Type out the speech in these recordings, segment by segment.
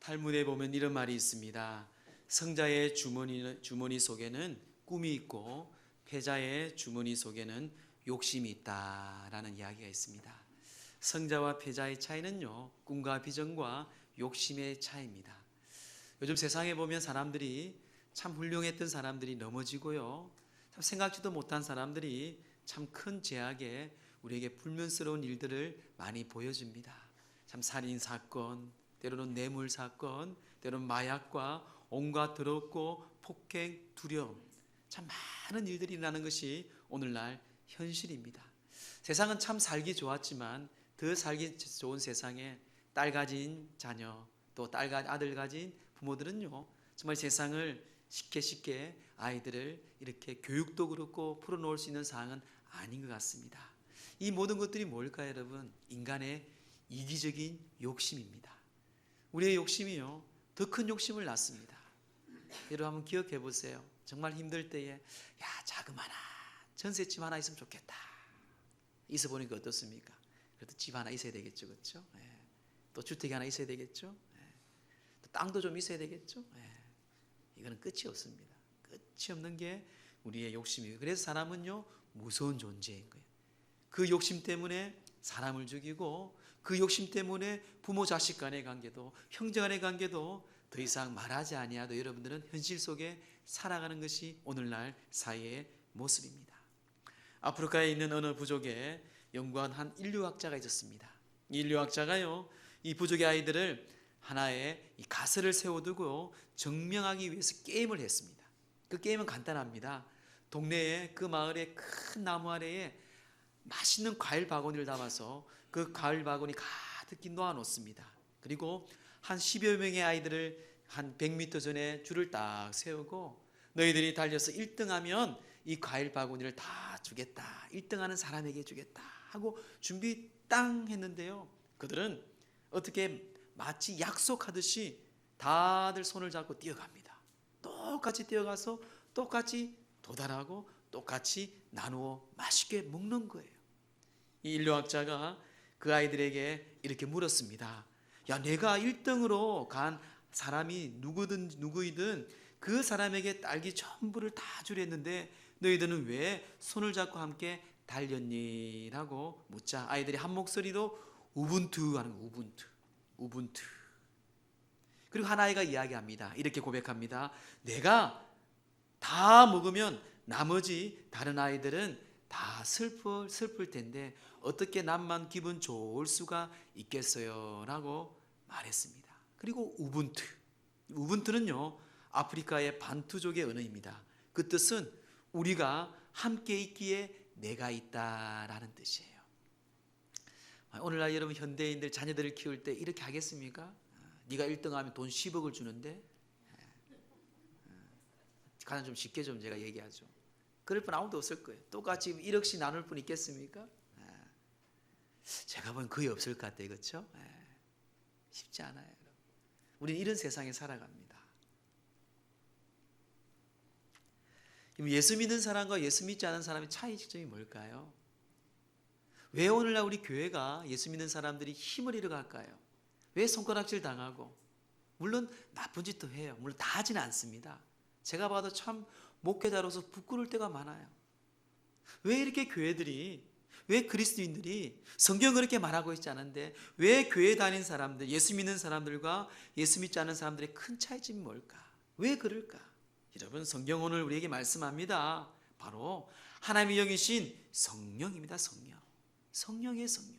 탈무드에 보면 이런 말이 있습니다. 성자의 주머니 속에는 꿈이 있고 패자의 주머니 속에는 욕심이 있다라는 이야기가 있습니다. 성자와 패자의 차이는요, 꿈과 비전과 욕심의 차이입니다. 요즘 세상에 보면 사람들이 참 훌륭했던 사람들이 넘어지고요, 참 생각지도 못한 사람들이 참 큰 제약에 우리에게 불면스러운 일들을 많이 보여줍니다. 참 살인사건, 때로는 뇌물사건, 때로는 마약과 온갖 더럽고 폭행, 두려움, 참 많은 일들이 일어나는 것이 오늘날 현실입니다. 세상은 참 살기 좋았지만 더 살기 좋은 세상에 딸 가진 자녀, 또 아들 가진 부모들은요, 정말 세상을 쉽게 아이들을 이렇게 교육도 그렇고 풀어놓을 수 있는 상황은 아닌 것 같습니다. 이 모든 것들이 뭘까요, 여러분? 인간의 이기적인 욕심입니다. 우리의 욕심이요, 더 큰 욕심을 낳습니다. 여러분 한번 기억해 보세요. 정말 힘들 때에 야, 자금 하나, 전셋집 하나 있으면 좋겠다. 있어 보니까 어떻습니까? 그래도 집 하나 있어야 되겠죠, 그렇죠? 예. 또 주택이 하나 있어야 되겠죠. 예. 또 땅도 좀 있어야 되겠죠. 예. 이거는 끝이 없습니다. 끝이 없는 게 우리의 욕심이에요. 그래서 사람은요, 무서운 존재인 거예요. 그 욕심 때문에 사람을 죽이고, 그 욕심 때문에 부모 자식 간의 관계도, 형제 간의 관계도 더 이상 말하지 아니하도 여러분들은 현실 속에 살아가는 것이 오늘날 사회의 모습입니다. 아프리카에 있는 어느 부족에 연구한 한 인류학자가 있었습니다. 이 인류학자가요, 이 부족의 아이들을 하나의 이 가설을 세워두고 증명하기 위해서 게임을 했습니다. 그 게임은 간단합니다. 동네에 그 마을의 큰 나무 아래에 맛있는 과일 바구니를 담아서 그 과일 바구니 가득히 놓아 놓습니다. 그리고 한 10여 명의 아이들을 한 100m 전에 줄을 딱 세우고, 너희들이 달려서 1등하면 이 과일 바구니를 다 주겠다, 1등하는 사람에게 주겠다 하고 준비 땅 했는데요, 그들은 어떻게 마치 약속하듯이 다들 손을 잡고 뛰어갑니다. 똑같이 뛰어가서 똑같이 도달하고 똑같이 나누어 맛있게 먹는 거예요. 이 인류학자가 그 아이들에게 이렇게 물었습니다. 야, 내가 1등으로 간 사람이 누구이든 그 사람에게 딸기 전부를 다 주랬는데 너희들은 왜 손을 잡고 함께 달렸니? 라고 묻자 아이들이 한 목소리로 우분투 하는 거, 우분투. 그리고 한 아이가 이야기합니다. 이렇게 고백합니다. 내가 다 먹으면 나머지 다른 아이들은 다 슬플 텐데 어떻게 남만 기분 좋을 수가 있겠어요? 라고 말했습니다. 그리고 우분투는요, 아프리카의 반투족의 언어입니다. 그 뜻은 우리가 함께 있기에 내가 있다라는 뜻이에요. 오늘날 여러분 현대인들 자녀들을 키울 때 이렇게 하겠습니까? 네가 1등하면 돈 10억을 주는데, 가장 좀 쉽게 좀 제가 얘기하죠. 그럴 분 아무도 없을 거예요. 똑같이 1억씩 나눌 분 있겠습니까? 제가 보면 거의 없을 것 같아요. 그렇죠? 쉽지 않아요. 우리는 이런 세상에 살아갑니다. 예수 믿는 사람과 예수 믿지 않은 사람의 차이점이 뭘까요? 왜 오늘날 우리 교회가 예수 믿는 사람들이 힘을 잃어갈까요? 왜 손가락질 당하고? 물론 나쁜 짓도 해요. 물론 다 하지는 않습니다. 제가 봐도 참 목회자로서 부끄러울 때가 많아요. 왜 이렇게 교회들이, 왜 그리스도인들이 성경은 그렇게 말하고 있지 않은데 왜 교회 다니는 사람들, 예수 믿는 사람들과 예수 믿지 않는 사람들의 큰 차이점이 뭘까? 왜 그럴까? 여러분, 성경 오늘 우리에게 말씀합니다. 바로 하나님의 영이신 성령입니다. 성령의 성령.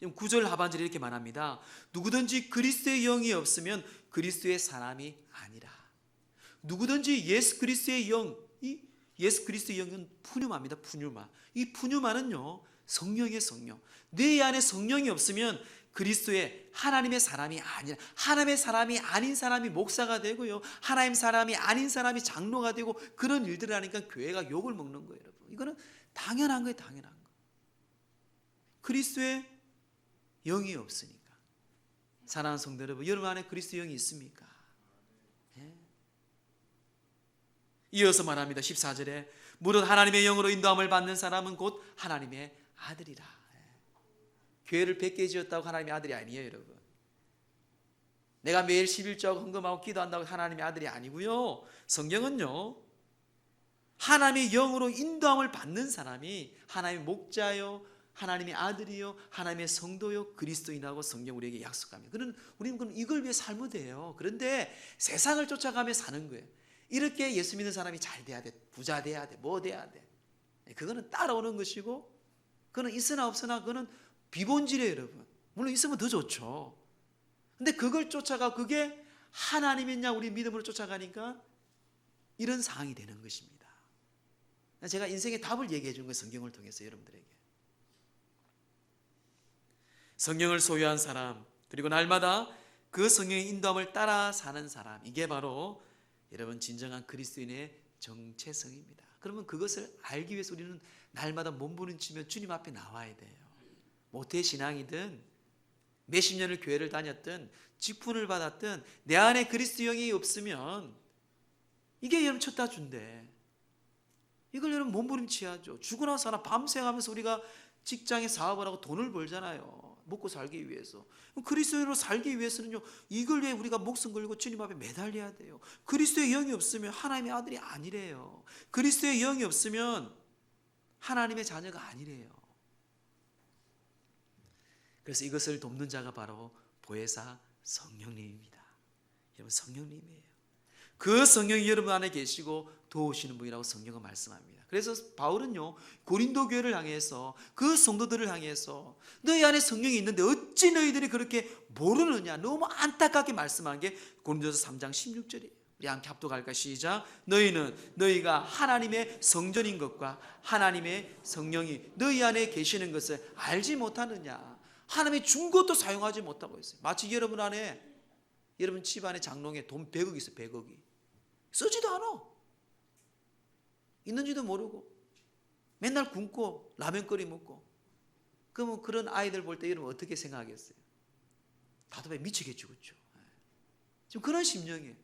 9절 하반절에 이렇게 말합니다. 누구든지 그리스도의 영이 없으면 그리스도의 사람이 아니라. 누구든지 예수 그리스도의 영, 이 예수 그리스도의 영은 푸뉴마입니다. 푸뉴마. 이 푸뉴마는요, 성령의 성령. 내 안에 성령이 없으면 그리스도의 하나님의 사람이 아니라, 하나님의 사람이 아닌 사람이 목사가 되고요, 하나님 사람이 아닌 사람이 장로가 되고 그런 일들을 하니까 교회가 욕을 먹는 거예요. 여러분, 이거는 당연한 거예요. 당연한 거. 그리스도의 영이 없으니까. 사랑하는 성도 여러분, 여러분 안에 그리스도 영이 있습니까? 이어서 말합니다. 14절에 무릇 하나님의 영으로 인도함을 받는 사람은 곧 하나님의 아들이라. 교회를 100개 지었다고 하나님의 아들이 아니에요, 여러분. 내가 매일 11조하고 헌금하고 기도한다고 하나님의 아들이 아니고요. 성경은요, 하나님의 영으로 인도함을 받는 사람이 하나님의 목자요, 하나님의 아들이요, 하나님의 성도요, 그리스도인하고 성경 우리에게 약속합니다. 우리는 이걸 위해 살면 돼요. 그런데 세상을 쫓아가며 사는 거예요. 이렇게 예수 믿는 사람이 잘 돼야 돼, 부자 돼야 돼, 뭐 돼야 돼. 그거는 따라오는 것이고, 그거는 있으나 없으나 그거는 비본질이에요, 여러분. 물론 있으면 더 좋죠. 근데 그걸 쫓아가, 그게 하나님이냐 우리 믿음으로 쫓아가니까 이런 상황이 되는 것입니다. 제가 인생의 답을 얘기해 주는 거예요, 성경을 통해서 여러분들에게. 성경을 소유한 사람, 그리고 날마다 그 성령의 인도함을 따라 사는 사람, 이게 바로 여러분 진정한 그리스도인의 정체성입니다. 그러면 그것을 알기 위해서 우리는 날마다 몸부림치며 주님 앞에 나와야 돼요. 모태신앙이든 몇십 년을 교회를 다녔든 직분을 받았든 내 안에 그리스도 영이 없으면 이게 여러분 쳤다 준대. 이걸 여러분 몸부림치야죠. 죽으나 사나 밤새가면서 우리가 직장에 사업을 하고 돈을 벌잖아요. 먹고 살기 위해서. 그리스도인으로 살기 위해서는요, 이걸 위해 우리가 목숨 걸고 주님 앞에 매달려야 돼요. 그리스도의 영이 없으면 하나님의 아들이 아니래요. 그리스도의 영이 없으면 하나님의 자녀가 아니래요. 그래서 이것을 돕는 자가 바로 보혜사 성령님입니다. 여러분, 성령님이에요. 그 성령이 여러분 안에 계시고 도우시는 분이라고 성경은 말씀합니다. 그래서 바울은요, 고린도 교회를 향해서, 그 성도들을 향해서 너희 안에 성령이 있는데 어찌 너희들이 그렇게 모르느냐, 너무 안타깝게 말씀한 게 고린도서 3장 16절이에요. 우리 함께 합독할까? 시작. 너희가 하나님의 성전인 것과 하나님의 성령이 너희 안에 계시는 것을 알지 못하느냐. 하나님이 준 것도 사용하지 못하고 있어요. 마치 여러분 안에, 여러분 집 안에 장롱에 돈 100억이 있어요. 100억이 쓰지도 않아. 있는지도 모르고 맨날 굶고 라면 끓여 먹고. 그러면 그런 아이들 볼 때 여러분 어떻게 생각하겠어요? 다들 미치겠죠, 그렇죠? 지금 그런 심령이에요.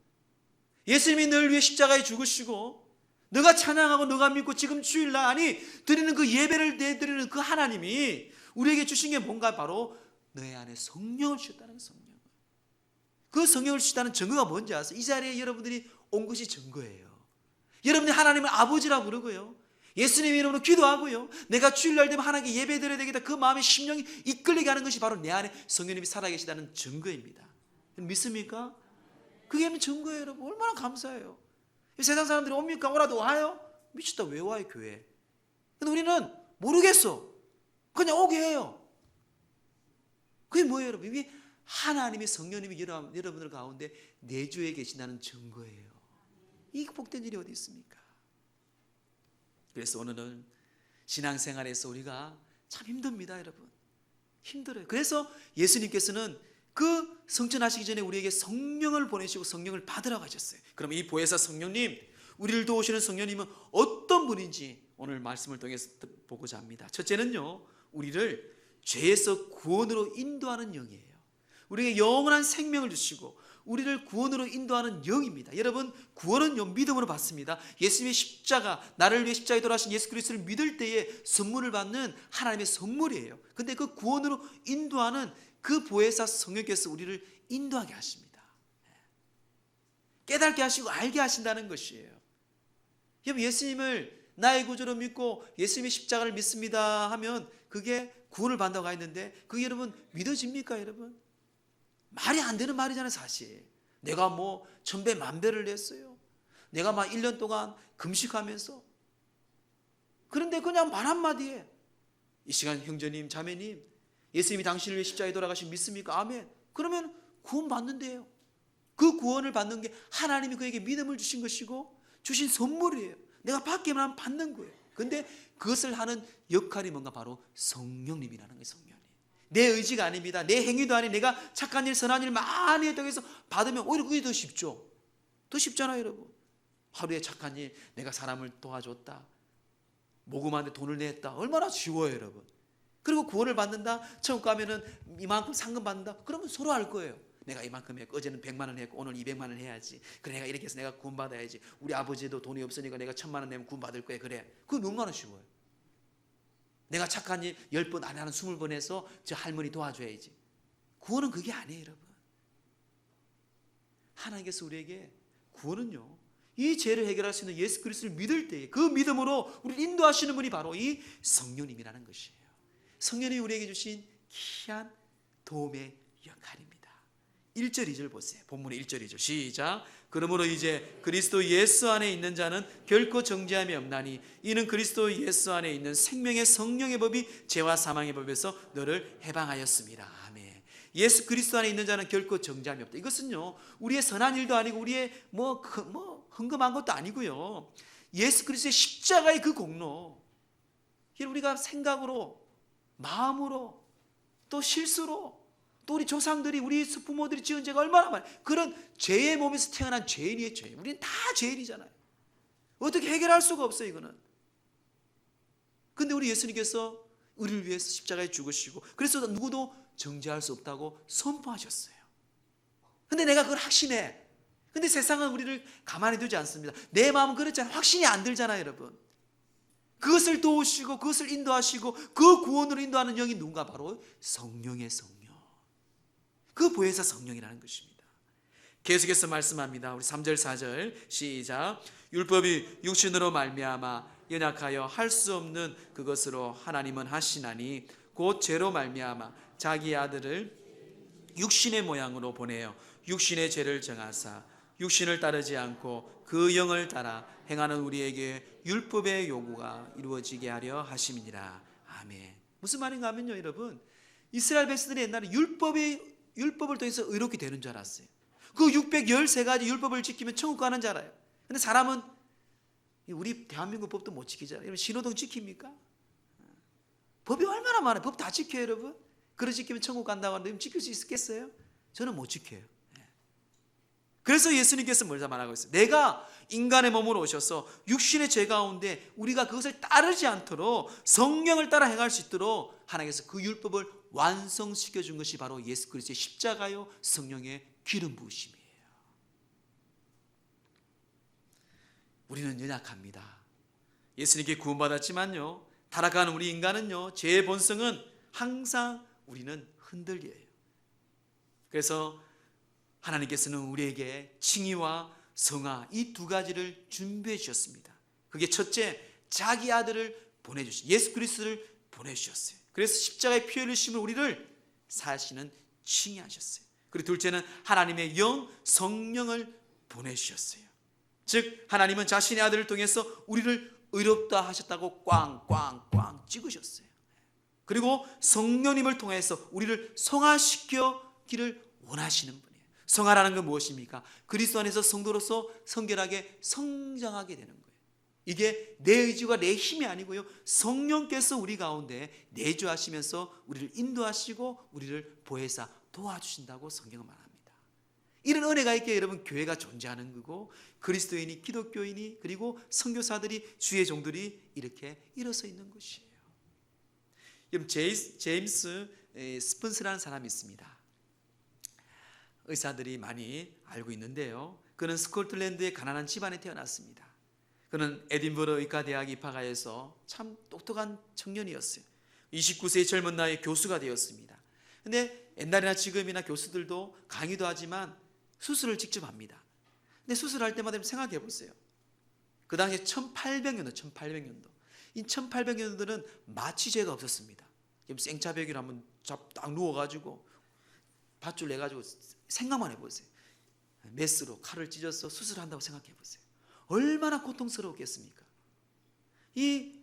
예수님이 너를 위해 십자가에 죽으시고 너가 찬양하고 너가 믿고 지금 주일날 아니 드리는 그 예배를 내드리는 그 하나님이 우리에게 주신 게 뭔가, 바로 너의 안에 성령을 주셨다는 성령. 그 성령을 주셨다는 증거가 뭔지 아세요? 이 자리에 여러분들이 온 것이 증거예요. 여러분이 하나님을 아버지라고 부르고요, 예수님 이름으로 기도하고요, 내가 주일날 되면 하나님께 예배 드려야 되겠다, 그 마음의 심령이 이끌리게 하는 것이 바로 내 안에 성령님이 살아계시다는 증거입니다. 믿습니까? 그게 증거예요. 여러분, 얼마나 감사해요. 세상 사람들이 옵니까? 오라도 와요? 미쳤다, 왜 와요 교회? 근데 우리는 모르겠어, 그냥 오게 해요. 그게 뭐예요 여러분? 이게 하나님의 성령님이 여러분들 가운데 내주에 계신다는 증거예요. 이 복된 일이 어디 있습니까? 그래서 오늘은 신앙생활에서 우리가 참 힘듭니다, 여러분. 힘들어요. 그래서 예수님께서는 그 성천하시기 전에 우리에게 성령을 보내시고 성령을 받으라고 하셨어요. 그럼 이 보혜사 성령님, 우리를 도우시는 성령님은 어떤 분인지 오늘 말씀을 통해서 보고자 합니다. 첫째는요, 우리를 죄에서 구원으로 인도하는 영이에요. 우리에게 영원한 생명을 주시고 우리를 구원으로 인도하는 영입니다. 여러분, 구원은요, 믿음으로 받습니다. 예수님의 십자가, 나를 위해 십자가에 돌아가신 예수 그리스도를 믿을 때에 선물을 받는 하나님의 선물이에요. 근데 그 구원으로 인도하는 그 보혜사 성령께서 우리를 인도하게 하십니다. 깨닫게 하시고 알게 하신다는 것이에요. 여러분, 예수님을 나의 구주로 믿고 예수님의 십자가를 믿습니다 하면 그게 구원을 받는다고 했는데, 그게 여러분 믿어집니까? 여러분, 말이 안 되는 말이잖아요. 사실 내가 뭐 천배 만배를 냈어요, 내가 막 1년 동안 금식하면서. 그런데 그냥 말 한마디에 이 시간 형제님 자매님, 예수님이 당신을 위해 십자가에 돌아가신 믿습니까? 아멘. 그러면 구원 받는데요. 그 구원을 받는 게 하나님이 그에게 믿음을 주신 것이고 주신 선물이에요. 내가 받기만 하면 받는 거예요. 근데 그것을 하는 역할이 뭔가, 바로 성령님이라는 거예요. 성령님. 내 의지가 아닙니다. 내 행위도 아니, 내가 착한 일 선한 일 많이 했다고 해서 받으면 오히려 그게 더 쉽죠. 더 쉽잖아요, 여러분. 하루에 착한 일, 내가 사람을 도와줬다, 모금하는데 돈을 냈다, 얼마나 쉬워요, 여러분. 그리고 구원을 받는다, 천국 가면은 이만큼 상금 받는다, 그러면 서로 알 거예요. 내가 이만큼 했고, 어제는 100만 원 했고 오늘 200만 원 해야지. 그래, 내가 이렇게 해서 내가 구원 받아야지. 우리 아버지도 돈이 없으니까 내가 1000만 원 내면 구원 받을 거야. 그래, 그거 얼마나 쉬워요. 내가 착한 일 10번 안 하는 20번 해서 저 할머니 도와줘야지. 구원은 그게 아니에요, 여러분. 하나님께서 우리에게 구원은요, 이 죄를 해결할 수 있는 예수 그리스도를 믿을 때에 그 믿음으로 우리를 인도하시는 분이 바로 이 성령님이라는 것이에요. 성령님이 우리에게 주신 귀한 도움의 역할입니다. 1절 2절 보세요. 본문의 1절 2절 시작. 그러므로 이제 그리스도 예수 안에 있는 자는 결코 정죄함이 없나니 이는 그리스도 예수 안에 있는 생명의 성령의 법이 죄와 사망의 법에서 너를 해방하였습니다. 아멘. 예수 그리스도 안에 있는 자는 결코 정죄함이 없다. 이것은요, 우리의 선한 일도 아니고 우리의 헌금한 것도 아니고요, 예수 그리스도의 십자가의 그 공로, 우리가 생각으로, 마음으로, 또 실수로, 또 우리 조상들이, 우리 부모들이 지은 죄가 얼마나 많아요. 그런 죄의 몸에서 태어난 죄인이에요. 죄인. 우리는 다 죄인이잖아요. 어떻게 해결할 수가 없어요, 이거는. 근데 우리 예수님께서 우리를 위해서 십자가에 죽으시고, 그래서 누구도 정죄할 수 없다고 선포하셨어요. 근데 내가 그걸 확신해. 근데 세상은 우리를 가만히 두지 않습니다. 내 마음은 그렇잖아요. 확신이 안 들잖아요, 여러분. 그것을 도우시고 그것을 인도하시고 그 구원으로 인도하는 영이 누군가? 바로 성령의 성령. 그 보혜사 성령이라는 것입니다. 계속해서 말씀합니다. 우리 3절 4절 시작. 율법이 육신으로 말미암아 연약하여 할 수 없는 그것으로 하나님은 하시나니 곧 죄로 말미암아 자기 아들을 육신의 모양으로 보내어 육신의 죄를 정하사 육신을 따르지 않고 그 영을 따라 행하는 우리에게 율법의 요구가 이루어지게 하려 하심이니라. 아멘. 무슨 말인가 하면요, 여러분, 이스라엘 백성들이 옛날에 율법을 통해서 의롭게 되는 줄 알았어요. 그 613가지 율법을 지키면 천국 가는 줄 알아요. 근데 사람은 우리 대한민국 법도 못 지키잖아요. 여러분, 신호등 지킵니까? 법이 얼마나 많아요. 법 다 지켜요, 여러분. 그거 지키면 천국 간다고 하는데 지킬 수 있겠어요? 저는 못 지켜요. 그래서 예수님께서 뭘 말하고 있어요? 내가 인간의 몸으로 오셔서 육신의 죄 가운데 우리가 그것을 따르지 않도록 성령을 따라 행할 수 있도록 하나님께서 그 율법을 완성시켜 준 것이 바로 예수 그리스도의 십자가요, 성령의 기름 부으심이에요. 우리는 연약합니다. 예수님께 구원받았지만요, 타락한 우리 인간은요, 죄의 본성은 항상 우리는 흔들려요. 그래서 하나님께서는 우리에게 칭의와 성화 이 두 가지를 준비해 주셨습니다. 그게 첫째, 자기 아들을 보내주셨어요. 예수 그리스도를 보내주셨어요. 그래서 십자가의 피 흘리심을 우리를 사시는 칭의하셨어요. 그리고 둘째는 하나님의 영 성령을 보내주셨어요. 즉 하나님은 자신의 아들을 통해서 우리를 의롭다 하셨다고 꽝꽝꽝 찍으셨어요. 그리고 성령님을 통해서 우리를 성화시키기를 원하시는 분이에요. 성화라는 건 무엇입니까? 그리스도 안에서 성도로서 성결하게 성장하게 되는 거예요. 이게 내 의지와 내 힘이 아니고요, 성령께서 우리 가운데 내주하시면서 우리를 인도하시고 우리를 보혜사 도와주신다고 성경은 말합니다. 이런 은혜가 있게 여러분 교회가 존재하는 거고, 그리스도인이, 기독교인이, 그리고 선교사들이, 주의 종들이 이렇게 일어서 있는 것이에요. 여러분, 제임스 스펀스라는 사람이 있습니다. 의사들이 많이 알고 있는데요, 그는 스코틀랜드의 가난한 집안에 태어났습니다. 그는 에딘버러 의과대학에 입학하여서 참 똑똑한 청년이었어요. 29세의 젊은 나이에 교수가 되었습니다. 근데 옛날이나 지금이나 교수들도 강의도 하지만 수술을 직접 합니다. 근데 수술할 때마다 생각해 보세요. 그 당시에 1800년도 이 1800년도는 마취제가 없었습니다. 생차벽이를 한번 딱 누워가지고 밧줄 내가지고 생각만 해보세요. 메스로 칼을 찢어서 수술한다고 생각해 보세요. 얼마나 고통스러웠겠습니까? 이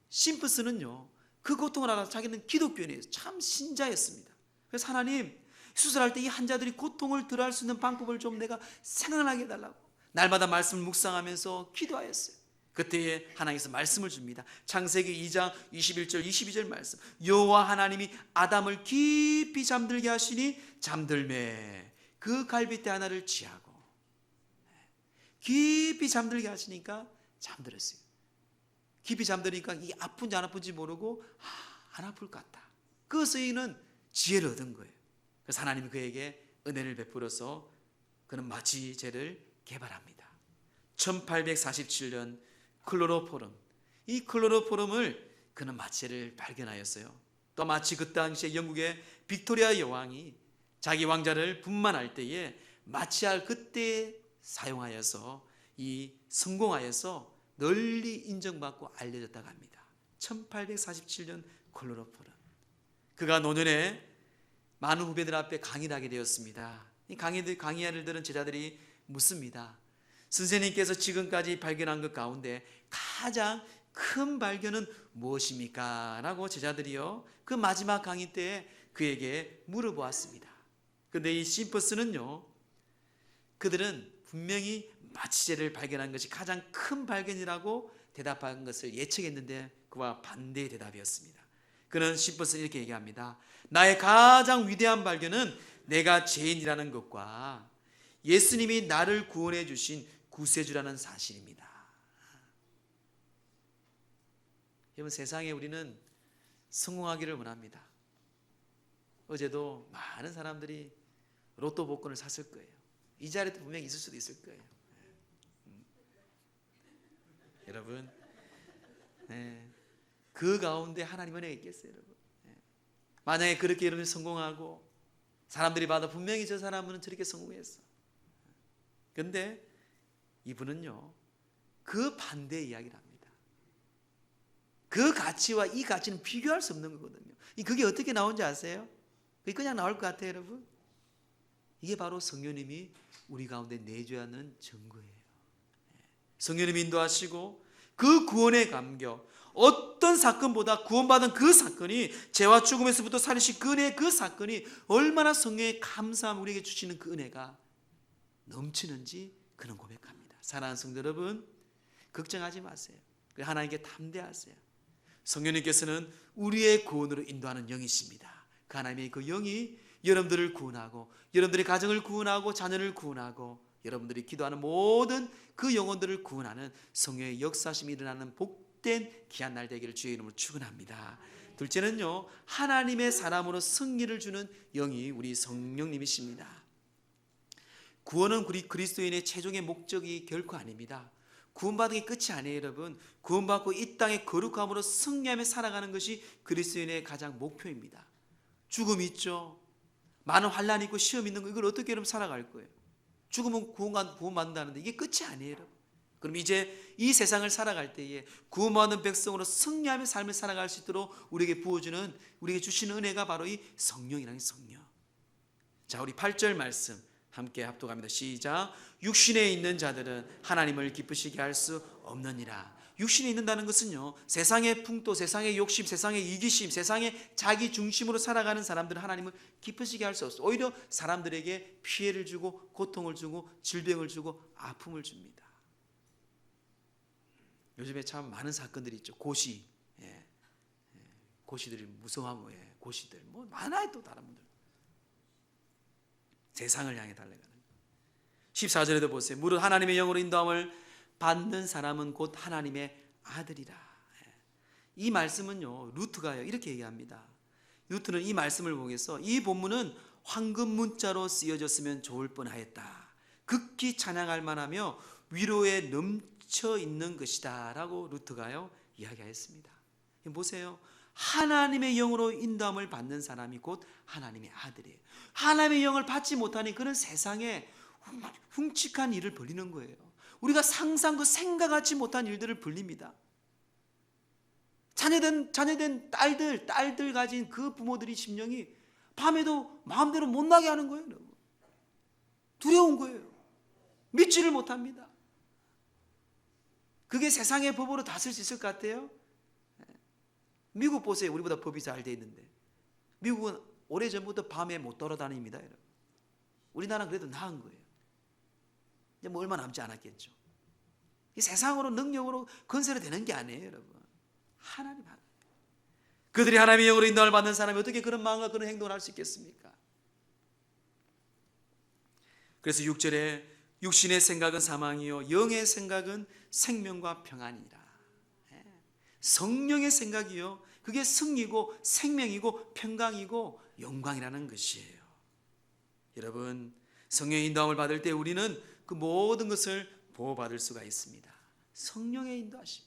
심프스는요, 그 고통을 알아서 자기는 기독교인이에요. 참 신자였습니다. 그래서 하나님, 수술할 때 이 환자들이 고통을 덜 할 수 있는 방법을 좀 내가 생각나게 해달라고 날마다 말씀을 묵상하면서 기도하였어요. 그때에 하나님께서 말씀을 줍니다. 창세기 2장 21절 22절 말씀. 여호와 하나님이 아담을 깊이 잠들게 하시니 잠들매 그 갈빗대 하나를 취하고. 깊이 잠들게 하시니까 잠들었어요. 깊이 잠드니까 이 아픈지 안 아픈지 모르고 안 아플 것 같다. 그것에서 이는 지혜를 얻은 거예요. 그래서 하나님이 그에게 은혜를 베풀어서 그는 마취제를 개발합니다. 1847년 클로로포름, 이 클로로포름을 그는 마취제를 발견하였어요. 또 마치 그 당시에 영국의 빅토리아 여왕이 자기 왕자를 분만할 때에 마치할 그때 사용하여서 성공하여서 널리 인정받고 알려졌다고 합니다. 1847년 클로로폴은 그가 노년에 많은 후배들 앞에 강의를 하게 되었습니다. 이 강의를 들은 제자들이 묻습니다. 선생님께서 지금까지 발견한 것 가운데 가장 큰 발견은 무엇입니까? 라고 제자들이요 그 마지막 강의 때 그에게 물어보았습니다. 그런데 이 심퍼스는요 그들은 분명히 마취제를 발견한 것이 가장 큰 발견이라고 대답한 것을 예측했는데 그와 반대의 대답이었습니다. 그는 심퍼스는 이렇게 얘기합니다. 나의 가장 위대한 발견은 내가 죄인이라는 것과 예수님이 나를 구원해 주신 구세주라는 사실입니다. 여러분, 세상에 우리는 성공하기를 원합니다. 어제도 많은 사람들이 로또 복권을 샀을 거예요. 이 자리도 분명히 있을 수도 있을 거예요. 여러분, 그 가운데 하나님 은혜가 있겠어요, 여러분? 만약에 그렇게 여러분이 성공하고 사람들이 봐도 분명히 저 사람은 저렇게 성공했어. 그런데 이분은요 그 반대의 이야기를 합니다. 그 가치와 이 가치는 비교할 수 없는 거거든요. 그게 어떻게 나온지 아세요? 그게 그냥 나올 것 같아요, 여러분? 이게 바로 성령님이 우리 가운데 내줘야 하는 증거예요. 성령님이 인도하시고 그 구원의 감격, 어떤 사건보다 구원받은 그 사건이 죄와 죽음에서부터 살리신 그 은혜, 그 사건이 얼마나 성령의 감사함 우리에게 주시는 그 은혜가 넘치는지 그는 고백합니다. 사랑하는 성도 여러분, 걱정하지 마세요. 하나님께 담대하세요. 성령님께서는 우리의 구원으로 인도하는 영이십니다. 그 하나님의 그 영이 여러분들을 구원하고 여러분들의 가정을 구원하고 자녀를 구원하고 여러분들이 기도하는 모든 그 영혼들을 구원하는 성령의 역사심이 일어나는 복된 귀한 날 되기를 주의 이름으로 축원합니다. 둘째는요, 하나님의 사람으로 승리를 주는 영이 우리 성령님이십니다. 구원은 우리 그리스도인의 최종의 목적이 결코 아닙니다. 구원받은 게 끝이 아니에요, 여러분. 구원받고 이 땅의 거룩함으로 승리하며 살아가는 것이 그리스도인의 가장 목표입니다. 죽음이 있죠. 많은 환란이 있고 시험이 있는 거, 이걸 어떻게 여러분 살아갈 거예요? 죽으면 구원받는다는데 이게 끝이 아니에요, 여러분. 그럼 이제 이 세상을 살아갈 때에 구원받은 백성으로 승리하며 삶을 살아갈 수 있도록 우리에게 부어주는, 우리에게 주시는 은혜가 바로 이 성령이라는 성령. 자, 우리 8절 말씀 함께 합독합니다. 시작. 육신에 있는 자들은 하나님을 기쁘시게 할 수 없느니라. 육신에 있는다는 것은요, 세상의 풍토, 세상의 욕심, 세상의 이기심, 세상의 자기 중심으로 살아가는 사람들은 하나님을 기쁘시게 할 수 없어요. 오히려 사람들에게 피해를 주고 고통을 주고 질병을 주고 아픔을 줍니다. 요즘에 참 많은 사건들이 있죠. 고시, 고시들이 무서워하고, 고시들 뭐 많아요. 또 다른 분들 세상을 향해 달려가는 14절에도 보세요. 무릇 하나님의 영으로 인도함을 받는 사람은 곧 하나님의 아들이라. 이 말씀은요, 루트가요 이렇게 얘기합니다. 루트는 이 말씀을 보면서 이 본문은 황금 문자로 쓰여졌으면 좋을 뻔하였다. 극히 찬양할 만하며 위로에 넘쳐 있는 것이다 라고 루트가요 이야기하였습니다. 보세요. 하나님의 영으로 인도함을 받는 사람이 곧 하나님의 아들이에요. 하나님의 영을 받지 못하니 그는 세상에 흉측한 일을 벌이는 거예요. 우리가 상상도 생각하지 못한 일들을 벌립니다. 자녀된 딸들 가진 그 부모들이 심령이 밤에도 마음대로 못 나게 하는 거예요. 두려운 거예요. 믿지를 못합니다. 그게 세상의 법으로 다쓸 수 있을 것 같아요? 미국 보세요. 우리보다 법이 잘 돼 있는데 미국은 오래전부터 밤에 못 돌아다닙니다. 여러분. 우리나라는 그래도 나은 거예요. 이제 뭐 얼마 남지 않았겠죠. 이 세상으로 능력으로 건설이 되는 게 아니에요, 여러분. 하나님. 그들이 하나님의 영으로 인도를 받는 사람이 어떻게 그런 마음과 그런 행동을 할 수 있겠습니까? 그래서 6절에 육신의 생각은 사망이요 영의 생각은 생명과 평안이라. 성령의 생각이요, 그게 승리고 생명이고 평강이고 영광이라는 것이에요. 여러분, 성령의 인도함을 받을 때 우리는 그 모든 것을 보호받을 수가 있습니다. 성령의 인도하심.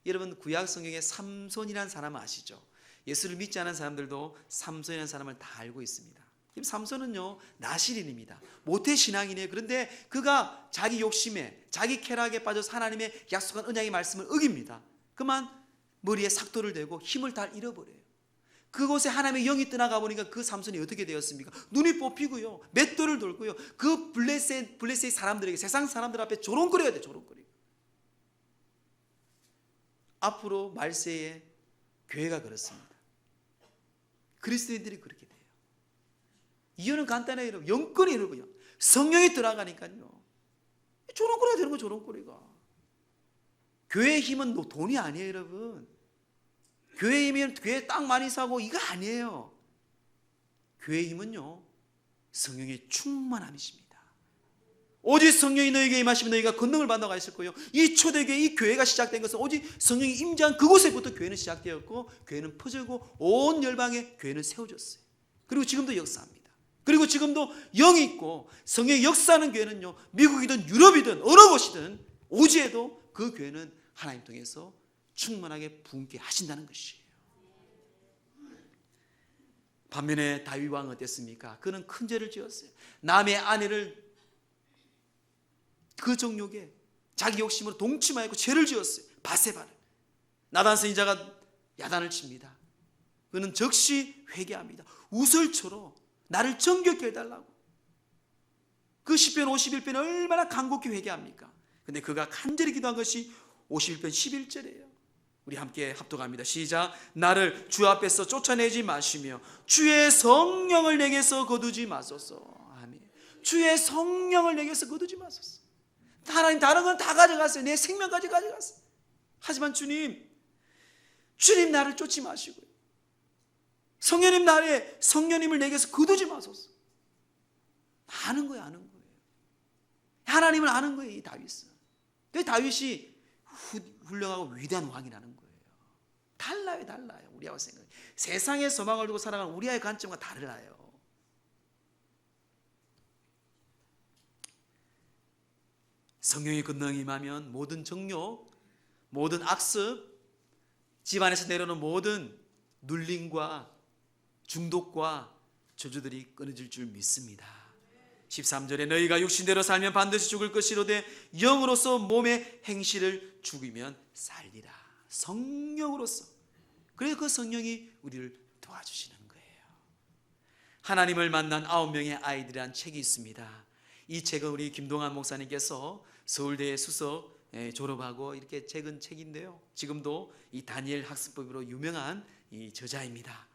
여러분, 구약 성경에 삼손이라는 사람 아시죠? 예수를 믿지 않은 사람들도 삼손이라는 사람을 다 알고 있습니다. 삼손은요 나실인입니다. 모태신앙이네요. 그런데 그가 자기 욕심에 자기 쾌락에 빠져서 하나님의 약속한 언약의 말씀을 어깁니다. 그만 머리에 삭도를 대고 힘을 다 잃어버려요. 그곳에 하나님의 영이 떠나가 보니까 그 삼손이 어떻게 되었습니까? 눈이 뽑히고요, 맷돌을 돌고요, 그 블레셋 사람들에게, 세상 사람들 앞에 조롱거려야 돼. 조롱거리고. 앞으로 말세에 교회가 그렇습니다. 그리스도인들이 그렇게 돼요. 이유는 간단해요, 여러분. 영권이 여러분요, 성령이 들어가니까요, 조롱거려야 되는 거예요. 조롱거리가. 교회의 힘은 돈이 아니에요, 여러분. 교회의 힘은 교회 땅 많이 사고 이거 아니에요. 교회의 힘은요 성령의 충만함이십니다. 오직 성령이 너에게 임하시면 너희가 권능을 받는다고 했을 거예요. 이 초대교회, 이 교회가 시작된 것은 오직 성령이 임재한 그곳에부터 교회는 시작되었고, 교회는 퍼지고 온 열방에 교회는 세워졌어요. 그리고 지금도 역사합니다. 그리고 지금도 영이 있고 성령의 역사하는 교회는요, 미국이든 유럽이든 어느 곳이든 오지에도 그 교회는 하나님 통해서 충만하게 부흥케 하신다는 것이에요. 반면에 다윗 왕은 어땠습니까? 그는 큰 죄를 지었어요. 남의 아내를 그 정욕에 자기 욕심으로 동침하였고 죄를 지었어요. 바세바를. 나단 선지자가 야단을 칩니다. 그는 즉시 회개합니다. 우설초로 나를 정결케 해달라고. 그 시편 51편에 얼마나 간곡히 회개합니까? 근데 그가 간절히 기도한 것이 51편 11절이에요. 우리 함께 합독합니다. 시작. 나를 주 앞에서 쫓아내지 마시며 주의 성령을 내게서 거두지 마소서. 아멘. 주의 성령을 내게서 거두지 마소서. 하나님 다른 건 다 가져갔어요. 내 생명까지 가져갔어요. 하지만 주님 나를 쫓지 마시고요, 성령님을 내게서 거두지 마소서. 아는 거예요. 하나님을 아는 거예요, 이 다윗은. 그 다윗이 훌륭하고 위대한 왕이라는 거예요. 달라요. 우리하고 생각. 세상의 소망을 두고 살아가는 우리의 관점과 달라요. 성령의 권능이 임하면 모든 정욕, 모든 악습, 집안에서 내려오는 모든 눌림과 중독과 저주들이 끊어질 줄 믿습니다. 13절에 너희가 육신대로 살면 반드시 죽을 것이로되 영으로서 몸의 행실을 죽이면 살리라. 성령으로서. 그래서 그 성령이 우리를 도와주시는 거예요. 하나님을 만난 9명의 아이들이란 책이 있습니다. 이 책은 우리 김동환 목사님께서 서울대 수석 졸업하고 이렇게 책은 책인데요, 지금도 이 다니엘 학습법으로 유명한 이 저자입니다.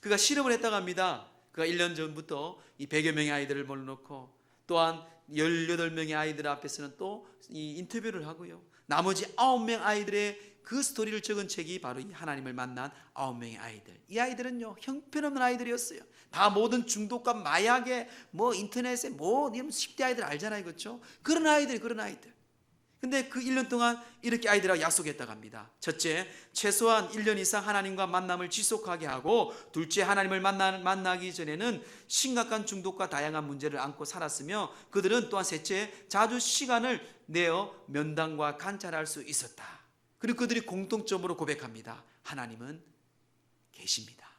그가 실험을 했다고 합니다. 그가 1년 전부터 이 100여 명의 아이들을 몰아놓고 또한 18명의 아이들 앞에서는 또 이 인터뷰를 하고요, 나머지 9명 아이들의 그 스토리를 적은 책이 바로 이 하나님을 만난 9명의 아이들. 이 아이들은요 형편없는 아이들이었어요. 다 모든 중독과 마약에 인터넷에 10대 아이들 알잖아요, 그렇죠? 그런 아이들. 근데 그 1년 동안 이렇게 아이들하고 약속했다고 합니다. 첫째, 최소한 1년 이상 하나님과 만남을 지속하게 하고, 둘째, 하나님을 만나기 전에는 심각한 중독과 다양한 문제를 안고 살았으며, 그들은 또한 셋째, 자주 시간을 내어 면담과 관찰할 수 있었다. 그리고 그들이 공통점으로 고백합니다. 하나님은 계십니다.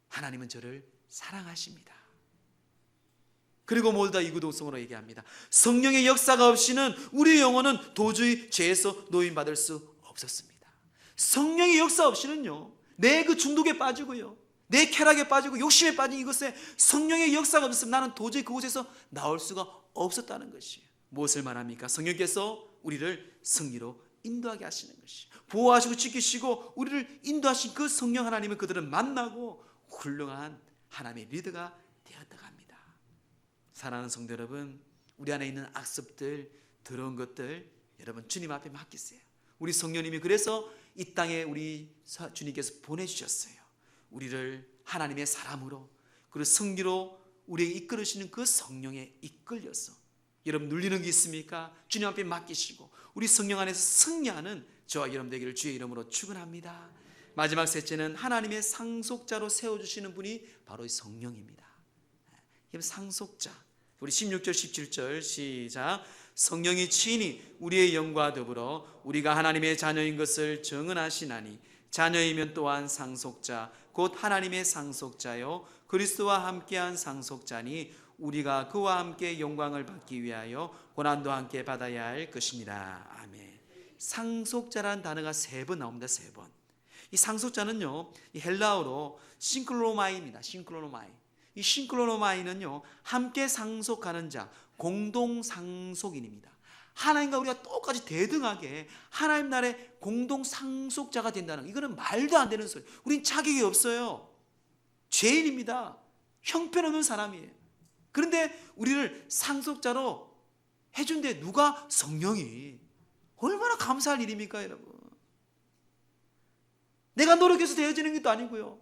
하나님은 저를 사랑하십니다. 그리고 모두 다 이구동성으로 얘기합니다. 성령의 역사가 없이는 우리의 영혼은 도저히 죄에서 노인받을 수 없었습니다. 성령의 역사 없이는요, 내 그 중독에 빠지고요, 내 쾌락에 빠지고 욕심에 빠진 이것에 성령의 역사가 없으면 나는 도저히 그곳에서 나올 수가 없었다는 것이에요. 무엇을 말합니까? 성령께서 우리를 승리로 인도하게 하시는 것이, 보호하시고 지키시고 우리를 인도하신 그 성령 하나님을 그들은 만나고 훌륭한 하나님의 리더가 되었다고 합니다. 사랑하는 성도 여러분, 우리 안에 있는 악습들, 더러운 것들 여러분 주님 앞에 맡기세요. 우리 성령님이 그래서 이 땅에 우리 주님께서 보내주셨어요. 우리를 하나님의 사람으로, 그리고 성기로 우리에게 이끌으시는 그 성령에 이끌려서, 여러분 눌리는 게 있습니까? 주님 앞에 맡기시고 우리 성령 안에서 승리하는 저와 여러분 되기를 주의 이름으로 축원합니다. 마지막 셋째는 하나님의 상속자로 세워주시는 분이 바로 성령입니다. 상속자. 우리 16절 17절 시작. 성령이 친히 우리의 영과 더불어 우리가 하나님의 자녀인 것을 증언하시나니 자녀이면 또한 상속자 곧 하나님의 상속자요 그리스도와 함께한 상속자니 우리가 그와 함께 영광을 받기 위하여 고난도 함께 받아야 할 것입니다. 아멘. 상속자라는 단어가 3번 나옵니다. 3번. 이 상속자는요, 이 헬라어로 싱클로마이입니다. 싱클로마이. 이 싱클로마이는요, 함께 상속하는 자, 공동 상속인입니다. 하나님과 우리가 똑같이 대등하게 하나님 나라의 공동 상속자가 된다는, 이거는 말도 안 되는 소리. 우린 자격이 없어요. 죄인입니다. 형편없는 사람이에요. 그런데 우리를 상속자로 해준데 누가? 성령이. 얼마나 감사할 일입니까, 여러분? 내가 노력해서 되어지는 것도 아니고요,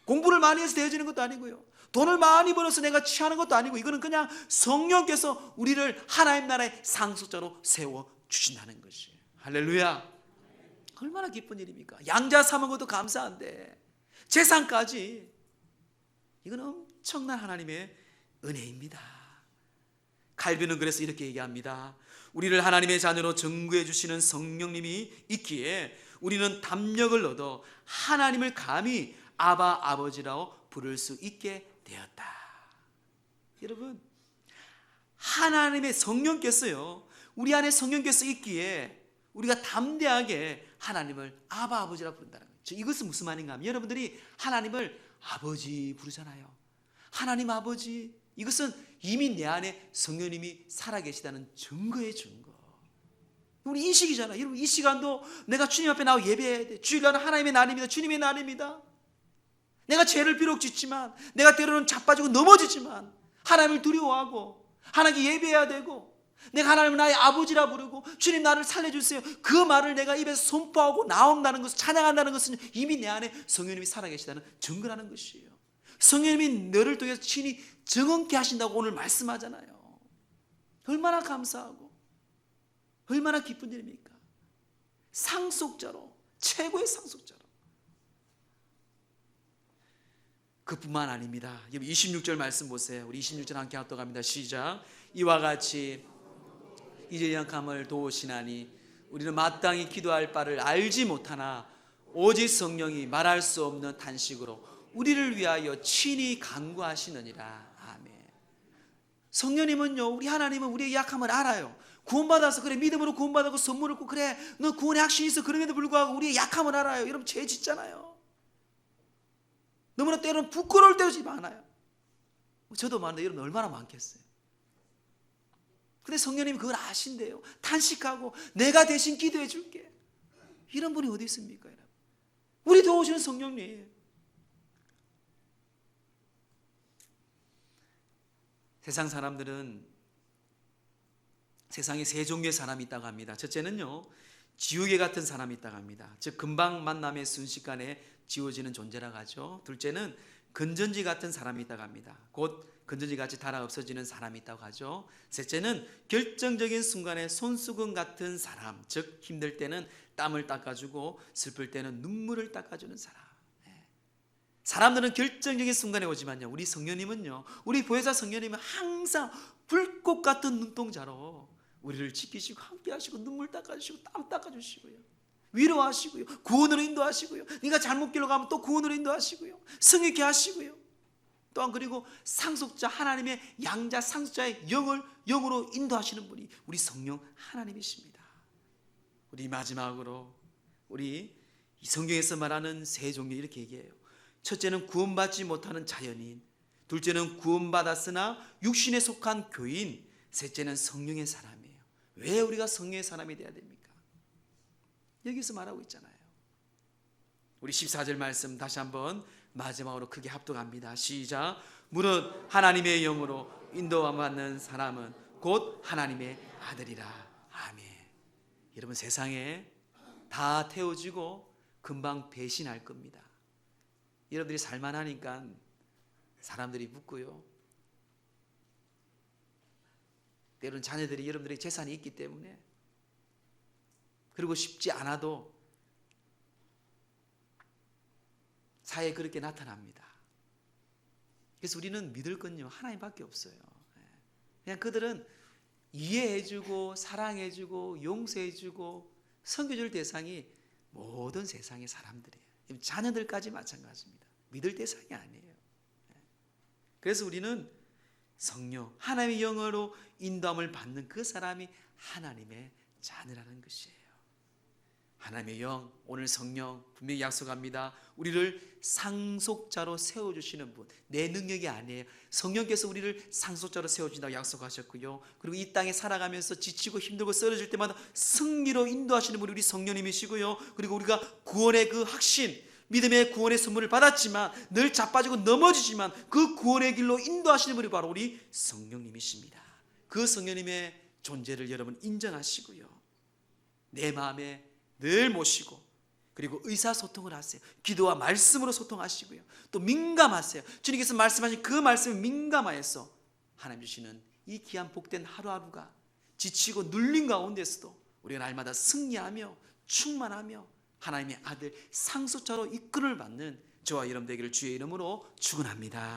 공부를 많이 해서 되어지는 것도 아니고요, 돈을 많이 벌어서 내가 취하는 것도 아니고, 이거는 그냥 성령께서 우리를 하나님 나라의 상속자로 세워주신다는 것이에요. 할렐루야. 얼마나 기쁜 일입니까? 양자 삼은 것도 감사한데 재산까지, 이건 엄청난 하나님의 은혜입니다. 칼빈은 그래서 이렇게 얘기합니다. 우리를 하나님의 자녀로 증거해 주시는 성령님이 있기에 우리는 담력을 얻어 하나님을 감히 아바 아버지라고 부를 수 있게 되었다. 여러분, 하나님의 성령께서요, 우리 안에 성령께서 있기에 우리가 담대하게 하나님을 아바 아버지라고 부른다는 거예요. 이것은 무슨 말인가 하면, 여러분들이 하나님을 아버지 부르잖아요. 하나님 아버지, 이것은 이미 내 안에 성령님이 살아계시다는 증거의 증거. 우리 인식이잖아요. 여러분, 이 시간도 내가 주님 앞에 나와 예배해야 돼. 주일날은 하나님의 날입니다. 주님의 날입니다. 내가 죄를 비록 짓지만, 내가 때로는 자빠지고 넘어지지만 하나님을 두려워하고 하나님께 예배해야 되고, 내가 하나님을 나의 아버지라 부르고 주님 나를 살려주세요, 그 말을 내가 입에서 선포하고 나온다는 것은, 찬양한다는 것은 이미 내 안에 성령님이 살아계시다는 증거라는 것이에요. 성령님이 너를 통해서 친히 정언케 하신다고 오늘 말씀하잖아요. 얼마나 감사하고 얼마나 기쁜 일입니까? 상속자로, 최고의 상속자로. 그뿐만 아닙니다. 26절 말씀 보세요. 우리 26절 함께 합독합니다. 시작. 이와 같이 이제 약함을 도우시나니 우리는 마땅히 기도할 바를 알지 못하나 오직 성령이 말할 수 없는 탄식으로 우리를 위하여 친히 간구하시느니라. 아멘. 성령님은요, 우리 하나님은 우리의 약함을 알아요. 구원받아서, 그래, 믿음으로 구원받았고 선물을 얻고, 그래, 너 구원의 확신이 있어. 그럼에도 불구하고 우리의 약함을 알아요. 여러분, 죄 짓잖아요. 너무나 때로는 부끄러울 때도 많아요. 저도 많은데 여러분 얼마나 많겠어요. 근데 성령님이 그걸 아신대요. 탄식하고 내가 대신 기도해 줄게. 이런 분이 어디 있습니까, 여러분? 우리 도우시는 성령님. 세상 사람들은, 세상에 3종류의 사람이 있다고 합니다. 첫째는요, 지우개 같은 사람이 있다고 합니다. 즉 금방 만남의 순식간에 지워지는 존재라고 하죠. 둘째는 건전지 같은 사람이 있다고 합니다. 곧 건전지같이 달아 없어지는 사람이 있다고 하죠. 셋째는 결정적인 순간에 손수건 같은 사람, 즉 힘들 때는 땀을 닦아주고 슬플 때는 눈물을 닦아주는 사람. 사람들은 결정적인 순간에 오지만요, 우리 성령님은요, 우리 보혜사 성령님은 항상 불꽃 같은 눈동자로 우리를 지키시고 함께 하시고 눈물 닦아주시고 땀 닦아주시고요, 위로하시고요, 구원으로 인도하시고요, 네가 잘못 길로 가면 또 구원으로 인도하시고요, 성육케 하시고요, 또한 그리고 상속자, 하나님의 양자 상속자의 영으로 인도하시는 분이 우리 성령 하나님이십니다. 우리 마지막으로 우리 이 성경에서 말하는 3종류 이렇게 얘기해요. 첫째는 구원받지 못하는 자연인, 둘째는 구원받았으나 육신에 속한 교인, 셋째는 성령의 사람이에요. 왜 우리가 성령의 사람이 되어야 됩니까? 여기서 말하고 있잖아요. 우리 14절 말씀 다시 한번 마지막으로 크게 합독합니다. 시작. 무릇 하나님의 영으로 인도받는 사람은 곧 하나님의 아들이라. 아멘. 여러분, 세상에 다 태워지고 금방 배신할 겁니다. 여러분들이 살만하니까 사람들이 묻고요, 때로는 자녀들이, 여러분들의 재산이 있기 때문에, 그리고 쉽지 않아도 사회에 그렇게 나타납니다. 그래서 우리는 믿을 건요, 하나님밖에 없어요. 그냥 그들은 이해해주고 사랑해주고 용서해주고 섬겨줄 대상이 모든 세상의 사람들이에요. 자녀들까지 마찬가지입니다. 믿을 대상이 아니에요. 그래서 우리는 성령, 하나님의 영으로 인도함을 받는 그 사람이 하나님의 자녀라는 것이에요. 하나님의 영, 오늘 성령 분명히 약속합니다. 우리를 상속자로 세워주시는 분, 내 능력이 아니에요. 성령께서 우리를 상속자로 세워준다고 약속하셨고요. 그리고 이 땅에 살아가면서 지치고 힘들고 쓰러질 때마다 승리로 인도하시는 분이 우리 성령님이시고요. 그리고 우리가 구원의 그 확신, 믿음의 구원의 선물을 받았지만 늘 자빠지고 넘어지지만 그 구원의 길로 인도하시는 분이 바로 우리 성령님이십니다. 그 성령님의 존재를 여러분 인정하시고요. 내 마음에 늘 모시고, 그리고 의사소통을 하세요. 기도와 말씀으로 소통하시고요. 또 민감하세요. 주님께서 말씀하신 그 말씀에 민감하여서 하나님 주시는 이 귀한 복된 하루하루가 지치고 눌린 가운데서도 우리가 날마다 승리하며 충만하며 하나님의 아들 상속자로 이끌을 받는 저와 여러분 되기를 주의 이름으로 축원합니다.